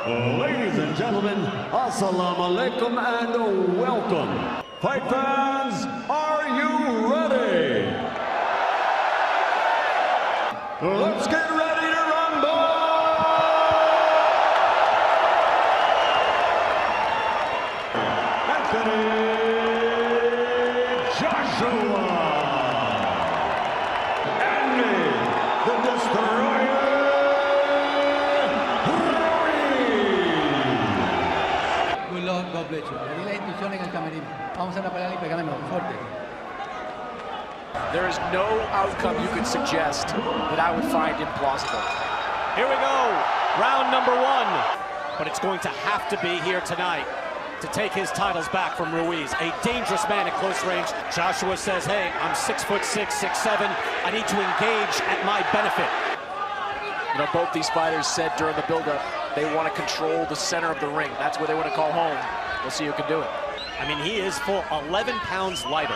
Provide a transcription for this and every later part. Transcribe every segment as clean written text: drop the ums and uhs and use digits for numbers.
Ladies and gentlemen, assalamu alaikum and welcome. Fight fans, are you ready? Let's get ready to rumble! Anthony Joshua and the Destroyer. God bless you. Relay misión en el camerino. Vamos a la pelea y pegarle fuerte. There is no outcome you could suggest that I would find implausible. Here we go, round number one. But it's going to have to be here tonight to take his titles back from Ruiz. A dangerous man at close range. Joshua says, hey, I'm 6'6", 6'7". I need to engage at my benefit. You know, both these fighters said during the build-up they want to control the center of the ring. That's where they want to call home. We'll see who can do it. I mean, he is full 11 pounds lighter,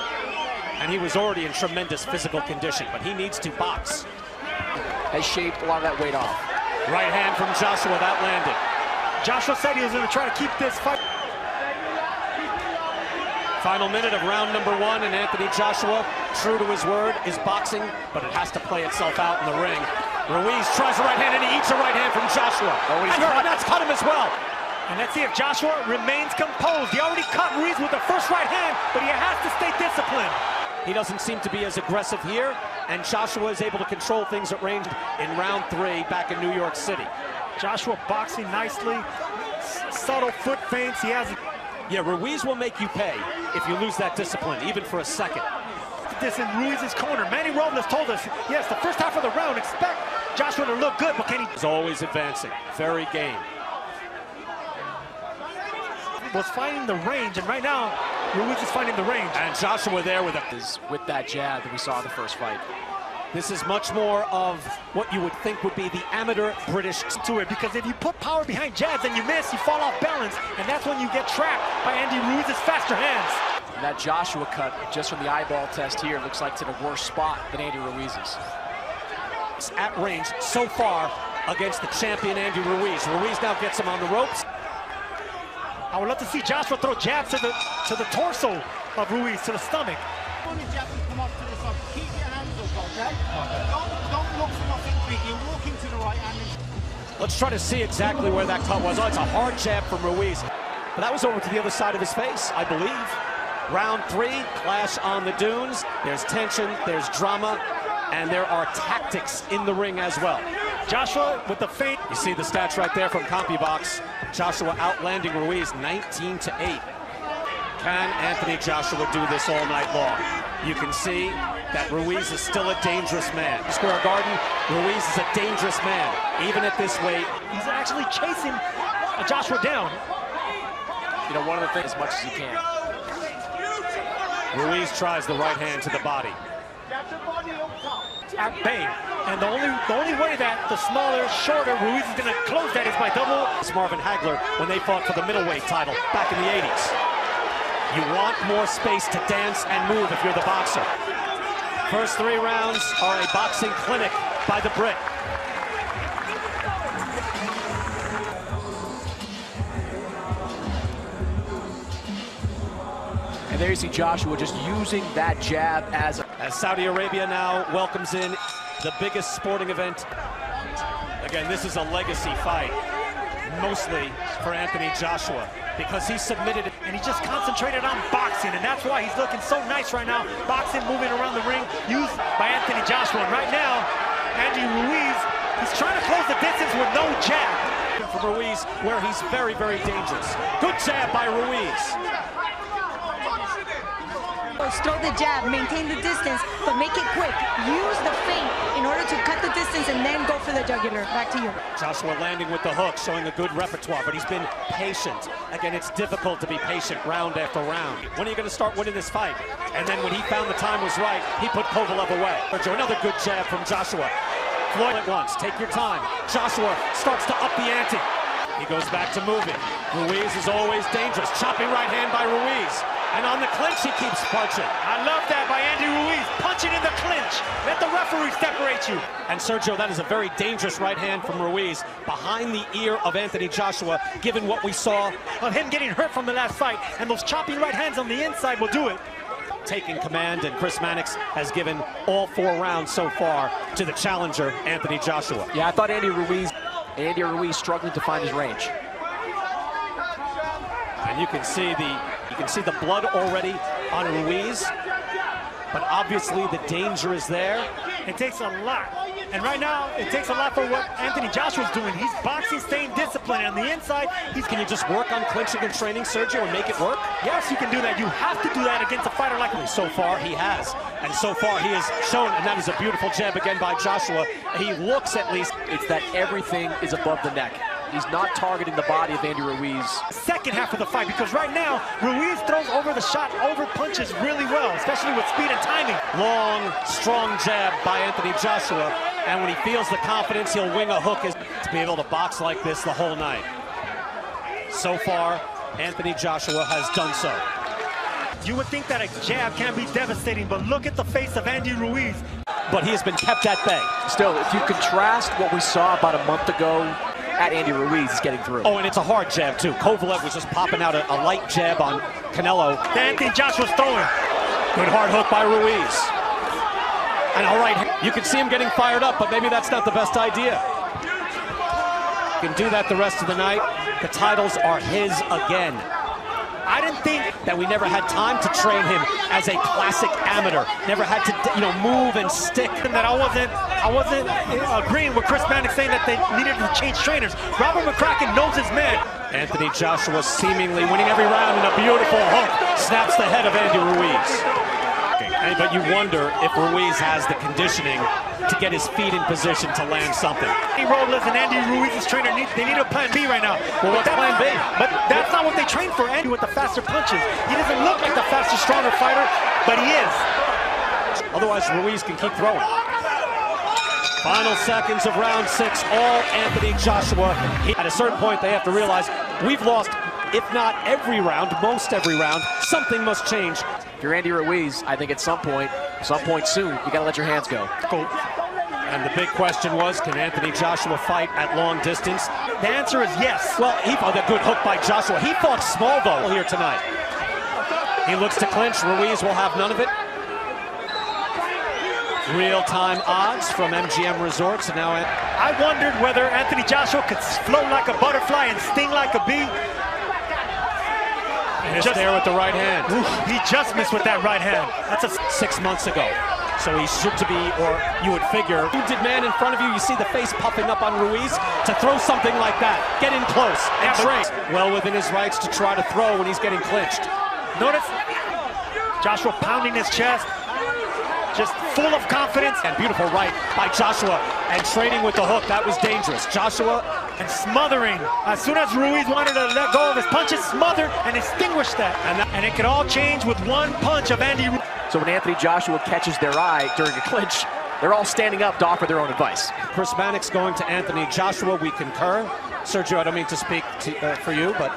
and he was already in tremendous physical condition, but he needs to box. Has shaved a lot of that weight off. Right hand from Joshua, that landed. Joshua said he was going to try to keep this fight. Final minute of round number one, and Anthony Joshua, true to his word, is boxing, but it has to play itself out in the ring. Ruiz tries the right hand, and he eats a right hand from Joshua. Oh, and that's cut him as well. And let's see if Joshua remains composed. He already cut Ruiz with the first right hand, but he has to stay disciplined. He doesn't seem to be as aggressive here, and Joshua is able to control things at range in round three back in New York City. Joshua boxing nicely, subtle foot feints. He has. Yeah, Ruiz will make you pay if you lose that discipline, even for a second. This in Ruiz's corner. Manny Robles told us, yes, the first half of the round, expect Joshua to look good, but can he? He's always advancing, very game. Was finding the range, and right now, Ruiz is finding the range. And Joshua there with that jab that we saw in the first fight. This is much more of what you would think would be the amateur British to it, because if you put power behind jabs and you miss, you fall off balance, and that's when you get trapped by Andy Ruiz's faster hands. And that Joshua cut, just from the eyeball test here, looks like it's in a worse spot than Andy Ruiz's. At range so far against the champion Andy Ruiz. Ruiz now gets him on the ropes. I would love to see Joshua throw jabs to the torso of Ruiz, to the stomach. Keep your hands up, okay? Don't look for nothing big. You're walking to the right hand. Let's try to see exactly where that cut was. Oh, it's a hard jab from Ruiz. But that was over to the other side of his face, I believe. Round three, clash on the dunes. There's tension, there's drama, and there are tactics in the ring as well. Joshua with the feint. You see the stats right there from CompuBox. Joshua outlanding Ruiz 19-8. Can Anthony Joshua do this all night long? You can see that Ruiz is still a dangerous man. Square Garden, Ruiz is a dangerous man, even at this weight. He's actually chasing Joshua down. You know, one of the things as much as he can. Ruiz tries the right hand to the body. At bay. And the only way that the smaller, shorter Ruiz is going to close that is by double. It's Marvin Hagler when they fought for the middleweight title back in the 80s. You want more space to dance and move if you're the boxer. First three rounds are a boxing clinic by the Brit. And there you see Joshua just using that jab as Saudi Arabia now welcomes in the biggest sporting event. Again, this is a legacy fight, mostly for Anthony Joshua, because he submitted it. And he just concentrated on boxing, and that's why he's looking so nice right now. Boxing, moving around the ring, used by Anthony Joshua. And right now, Andy Ruiz, he's trying to close the distance with no jab. For Ruiz, where he's very, very dangerous. Good jab by Ruiz. Throw the jab, maintain the distance, but make it quick. Use the feint in order to cut the distance and then go for the jugular. Back to you. Joshua landing with the hook, showing a good repertoire, but he's been patient. Again, it's difficult to be patient round after round. When are you going to start winning this fight? And then when he found the time was right, he put Kovalev away. Another good jab from Joshua. Floyd at once, take your time. Joshua starts to up the ante. He goes back to moving. Ruiz is always dangerous. Chopping right hand by Ruiz. And on the clinch, he keeps punching. I love that by Andy Ruiz, punching in the clinch. Let the referee separate you. And Sergio, that is a very dangerous right hand from Ruiz behind the ear of Anthony Joshua, given what we saw Of him getting hurt from the last fight, and those chopping right hands on the inside will do it. taking command, and Chris Mannix has given all 4 rounds so far to the challenger, Anthony Joshua. Yeah, I thought Andy Ruiz struggling to find his range. And you can see the blood already on Ruiz, but obviously the danger is there. It takes a lot. And right now, it takes a lot for what Anthony Joshua's doing. He's boxing, staying disciplined. On the inside, Can you just work on clinching and training, Sergio, and make it work? Yes, you can do that. You have to do that against a fighter like me. So far, he has. And so far, he has shown, and that is a beautiful jab again by Joshua. He looks at least. It's that everything is above the neck. He's not targeting the body of Andy Ruiz. Second half of the fight, because right now, Ruiz throws over the shot, over punches really well, especially with speed and timing. Long, strong jab by Anthony Joshua. And when he feels the confidence, he'll wing a hook to be able to box like this the whole night. So far, Anthony Joshua has done so. You would think that a jab can be devastating, but look at the face of Andy Ruiz. But he has been kept at bay. Still, if you contrast what we saw about a month ago at Andy Ruiz, is getting through. Oh, and it's a hard jab, too. Kovalev was just popping out a light jab on Canelo. Anthony Joshua's throwing. Good hard hook by Ruiz. And all right, you can see him getting fired up, but maybe that's not the best idea. Can do that the rest of the night. The titles are his again. I didn't think That we never had time to train him as a classic amateur. Never had to, move and stick. that I wasn't agreeing with Chris Mannix saying that they needed to change trainers. Robert McCracken knows his man. Anthony Joshua seemingly winning every round, and a beautiful hook snaps the head of Andy Ruiz. But you wonder if Ruiz has the conditioning to get his feet in position to land something. Andy Robles and Andy Ruiz's trainer, they need a plan B right now. Well, what's plan B? But that's not what they train for, Andy, with the faster punches. He doesn't look like the faster, stronger fighter, but he is. Otherwise, Ruiz can keep throwing. Final seconds of round 6, all Anthony Joshua. At a certain point, they have to realize we've lost, if not every round, most every round. Something must change. If you're Andy Ruiz, I think at some point soon, you gotta let your hands go. And the big question was, can Anthony Joshua fight at long distance? The answer is yes. Well, he fought a good hook by Joshua. He fought small, though, here tonight. He looks to clinch. Ruiz will have none of it. Real-time odds from MGM Resorts. And now I wondered whether Anthony Joshua could float like a butterfly and sting like a bee. just there with the right hand. Oof, he just missed with that right hand. That's 6 months ago. So he should to be, or you would figure, wounded man in front of you, you see the face puffing up on Ruiz, to throw something like that. Get in close and train. Well within his rights to try to throw when he's getting clinched. Notice Joshua pounding his chest, just full of confidence. And beautiful right by Joshua, and training with the hook. That was dangerous. Joshua and smothering. As soon as Ruiz wanted to let go of his punches, smothered and extinguished that. And it could all change with one punch of Andy Ruiz. So when Anthony Joshua catches their eye during a clinch, they're all standing up to offer their own advice. Chris Mannix going to Anthony Joshua. We concur. Sergio, I don't mean to speak for you, but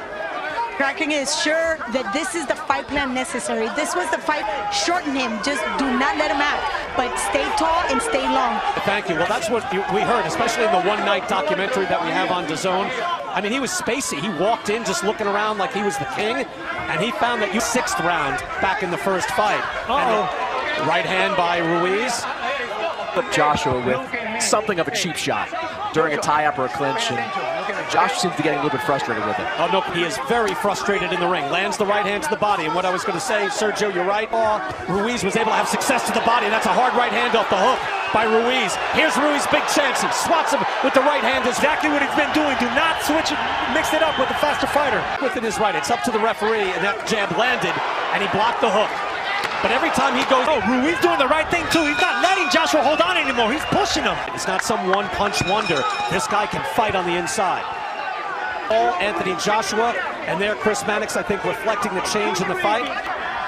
Kraken is sure that this is the fight plan necessary. This was the fight. Shorten him. Just do not let him out. But stay tall and stay long. Thank you. Well, that's what we heard, especially in the one-night documentary that we have on DAZN. I mean, he was spacey. He walked in just looking around like he was the king, and he found that 6th round back in the first fight. Right hand by Ruiz. But Joshua with something of a cheap shot during a tie-up or a clinch, and Josh seems to be getting a little bit frustrated with it. Oh, no, he is very frustrated in the ring. Lands the right hand to the body, and what I was going to say, Sergio, you're right. Ruiz was able to have success to the body, and that's a hard right hand off the hook by Ruiz. Here's Ruiz, big chance. He swats him with the right hand. Exactly what he's been doing. Do not switch it, mix it up with the faster fighter. Within his right, it's up to the referee, and that jab landed, and he blocked the hook. But every time he goes, Ruiz doing the right thing too. He's not letting Joshua hold on anymore. He's pushing him. It's not some one-punch wonder. This guy can fight on the inside. All Anthony Joshua, and there Chris Mannix, I think, reflecting the change in the fight.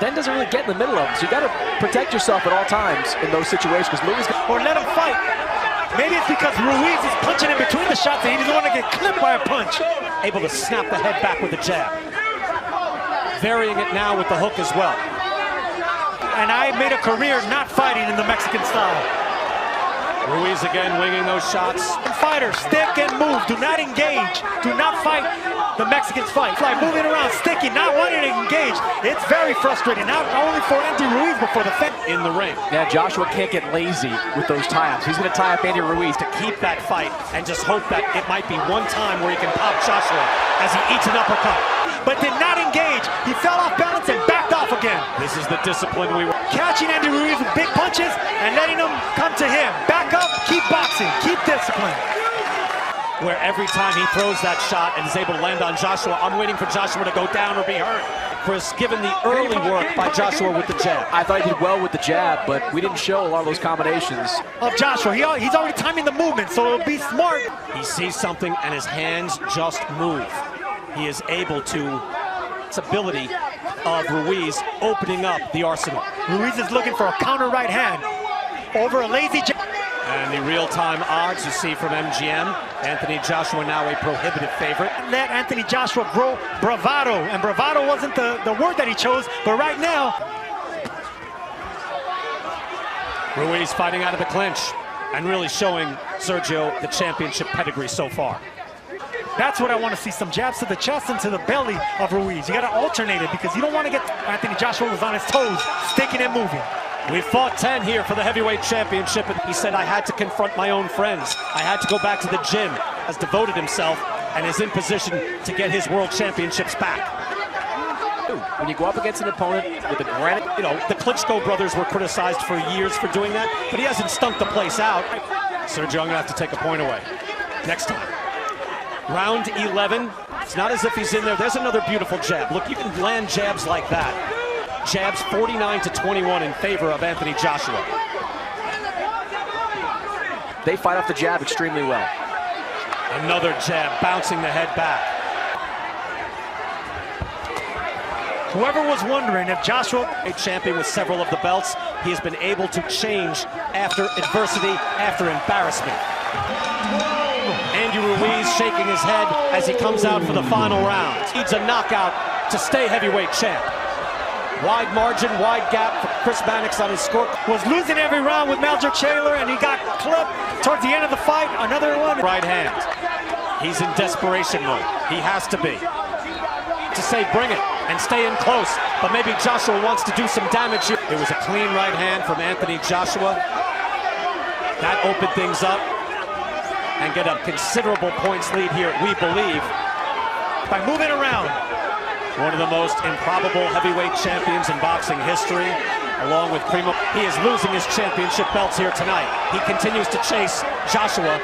Then doesn't really get in the middle of it. So you got to protect yourself at all times in those situations, because Luiz, or let him fight. Maybe it's because Ruiz is punching in between the shots and he doesn't want to get clipped by a punch. Able to snap the head back with a jab. varying it now with the hook as well. And I made a career not fighting in the Mexican style. Ruiz again winging those shots. Fighters, stick and move. Do not engage. Do not fight the Mexicans fight. It's like moving around, sticking, not wanting to engage. It's very frustrating, not only for Andy Ruiz, but for the fence. In the ring. Yeah, Joshua can't get lazy with those tie-ups. He's going to tie up Andy Ruiz to Keep that fight and just hope that it might be one time where he can pop Joshua as he eats an uppercut. But did not engage. He fell off balance and backed off again. This is the discipline we were. Catching Andy Ruiz with big punches and letting him come to him. Back up, keep boxing, keep discipline. Where every time he throws that shot and is able to land on Joshua, I'm waiting for Joshua to go down or be hurt. Chris, given the early work by Joshua with the jab. I thought he did well with the jab, but we didn't show a lot of those combinations. Of Joshua, he's already timing the movement, so it'll be smart. He sees something and his hands just move. He is able to, it's ability of Ruiz opening up the arsenal. Ruiz is looking for a counter right hand over a lazy jab. And the real-time odds you see from MGM, Anthony Joshua now a prohibitive favorite. Let Anthony Joshua grow bravado, and bravado wasn't the word that he chose, but right now, Ruiz fighting out of the clinch and really showing Sergio the championship pedigree so far. that's what I want to see, some jabs to the chest and to the belly of Ruiz. You got to alternate it because you don't want to get Anthony Joshua was on his toes, sticking and moving. We fought 10 here for the heavyweight championship, and he said, I had to confront my own friends. I had to go back to the gym, has devoted himself, and is in position to get his world championships back. When you go up against an opponent with a granite, you know, the Klitschko brothers were criticized for years for doing that, but he hasn't stunk the place out. Sergio, I'm gonna have to take a point away next time. Round 11, it's not as if he's in there. There's another beautiful jab. Look, you can land jabs like that. Jabs 49-21 in favor of Anthony Joshua. they fight off the jab extremely well. Another jab, bouncing the head back. Whoever was wondering if Joshua, a champion with several of the belts, he has been able to change after adversity, after embarrassment. Andy Ruiz shaking his head as he comes out for the final round. Needs a knockout to stay heavyweight champ. Wide margin, wide gap for Chris Mannix on his score. was losing every round with Maljer Taylor, and he got clipped towards the end of the fight. Another one. Right hand. He's in desperation mode. He has to be. To say bring it and stay in close, but maybe Joshua wants to do some damage here. It was a clean right hand from Anthony Joshua. That opened things up and get a considerable points lead here, we believe. By moving around. One of the most improbable heavyweight champions in boxing history, along with Primo. He is losing his championship belts here tonight. He continues to chase Joshua,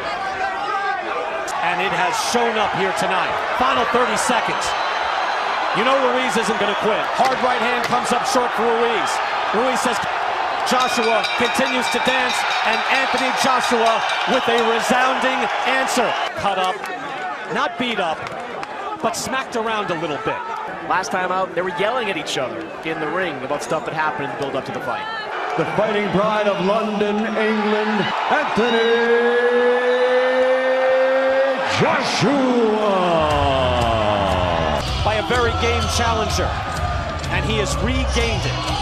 and it has shown up here tonight. Final 30 seconds. You know Ruiz isn't going to quit. Hard right hand comes up short for Ruiz. Ruiz says Joshua continues to dance, and Anthony Joshua with a resounding answer. Cut up, not beat up, but smacked around a little bit. Last time out, they were yelling at each other in the ring about stuff that happened in the build-up to the fight. The fighting pride of London, England, Anthony Joshua. By a very game challenger, and he has regained it.